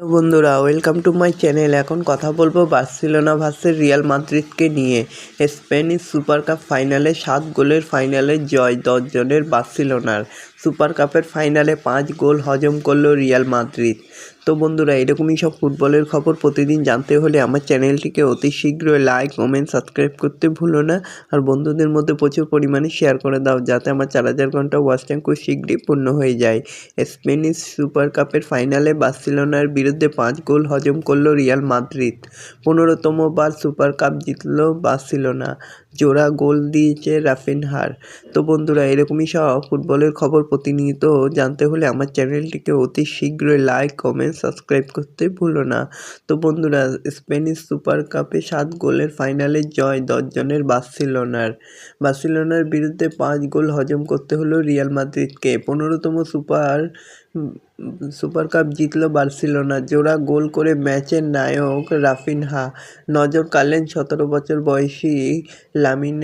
Hello বন্ধুরা, welcome to my channel. এখন কথা বলবো বার্সেলোনা ভার্সেস রিয়াল মাদ্রিদকে নিয়ে। স্প্যানিশ সুপার কাপ ফাইনালে 7 গোলের ফাইনালে জয় 10 জনের বার্সেলোনার। সুপার কাপের ফাইনালে 5 গোল হজম করলো রিয়াল মাদ্রিদ। তো বন্ধুরা, এরকমই সব ফুটবলের খবর প্রতিদিন জানতে হলে আমার চ্যানেলটিকে অতি শীঘ্রই লাইক, কমেন্ট, সাবস্ক্রাইব করতে ভুলো না। আর বন্ধুদের মধ্যে প্রচুর পরিমাণে শেয়ার করে দাও, যাতে আমার 4000 ঘন্টা ওয়াচ টাইম খুব শীঘ্রই পূর্ণ হয়ে যায়। স্প্যানিশ সুপার কাপের ফাইনালে বার্সেলোনার বিরুদ্ধে 5 গোল হজম করল রিয়াল মাদ্রিদ। 15তম বার সুপার কাপ জিতল বার্সেলোনা। জোড়া গোল দিয়েছে রাফিনহার। তো বন্ধুরা, এরকমই সব ফুটবলের খবর প্রতিনিয়ত জানতে হলে আমার চ্যানেলটিকে অতি শীঘ্রই লাইক, কমেন্ট, সাবস্ক্রাইব করতে ভুলো না। তো বন্ধুরা, স্প্যানিশ সুপার কাপে 7 গোলের ফাইনালে জয় 10 জনের বার্সেলোনার বিরুদ্ধে 5 গোল হজম করতে হলো রিয়াল মাদ্রিদকে। 15তম সুপার কাপ জিতল বার্সেলোনা। জোড়া গোল করে ম্যাচের নায়ক রাফিনহা। নজর কাড়লেন 17 বছর বয়সী লামিন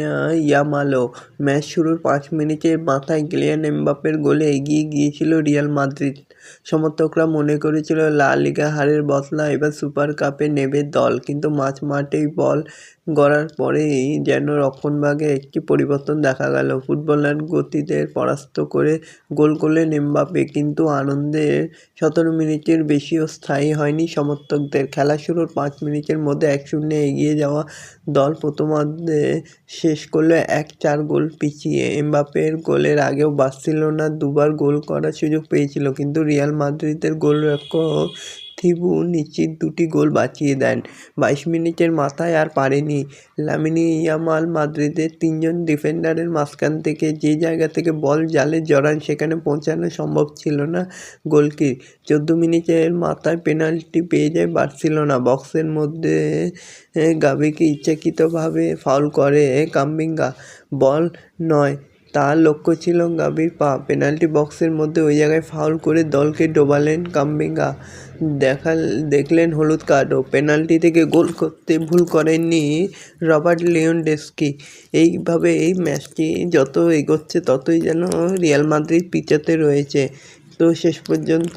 ইয়ামালও। ম্যাচ শুরুর 5 মিনিটের মাথায় কিলিয়ান এমবাপ্পের গোলে এগিয়ে গিয়েছিল রিয়াল মাদ্রিদ। সমর্থকরা মনে করেছিল লা লিগা হারের বদলা এবার সুপার কাপে নেবে দল, কিন্তু মাঠেই বল গড়ার পরেই যেন রক্ষণভাগে একটি পরিবর্তন দেখা গেল। ফুটবলার গতিদের পরাস্ত করে গোল করলেন এমবাপ্পে, কিন্তু আনন্দের 17 মিনিটের বেশিও স্থায়ী হয়নি সমর্থকদের। খেলা শুরুর 5 মিনিটের মধ্যে 1-0 এগিয়ে যাওয়া দল প্রথমার্ধে শেষ করল 1-4 গোল পিছিয়ে। এমবাপ্পের গোলের আগেও বার্সেলোনা দুবার গোল করার সুযোগ পেয়েছিল, কিন্তু রিয়াল মাদ্রিদের গোলরক্ষক থিবু নিশ্চিত 2টি গোল বাঁচিয়ে দেন। 22 মিনিটের মাথায় আর পারেনি লামিন ইয়ামাল। মাদ্রিদের 3 জন ডিফেন্ডারের মাঝখান থেকে যে জায়গা থেকে বল জালে জড়ান, সেখানে পৌঁছানো সম্ভব ছিল না গোলকির। 14 মিনিটের মাথায় পেনাল্টি পেয়ে যায় বার্সেলোনা। বক্সের মধ্যে গাভিকে ইচ্ছাকৃতভাবে ফাউল করে কামাভিঙ্গা। বল নয়, তার লক্ষ্য ছিল গাভির পা। পেনাল্টি বক্সের মধ্যে ওই জায়গায় ফাউল করে দলকে ডোবালেন কামাভিঙ্গা। দেখলেন হলুদ কার্ডও। পেনাল্টি থেকে গোল করতে ভুল করেননি রবার্ট লেভানডস্কি। এইভাবে এই ম্যাচটি যত এগোচ্ছে ততই যেন রিয়াল মাদ্রিদ পিছাতে রয়েছে। তো শেষ পর্যন্ত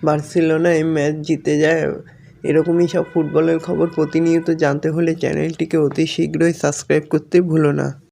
বার্সেলোনা এই ম্যাচ জিতে যায়। এরকমই সব ফুটবলের খবর প্রতিনিয়ত জানতে হলে চ্যানেলটিকে অতি শীঘ্রই সাবস্ক্রাইব করতে ভুলো না।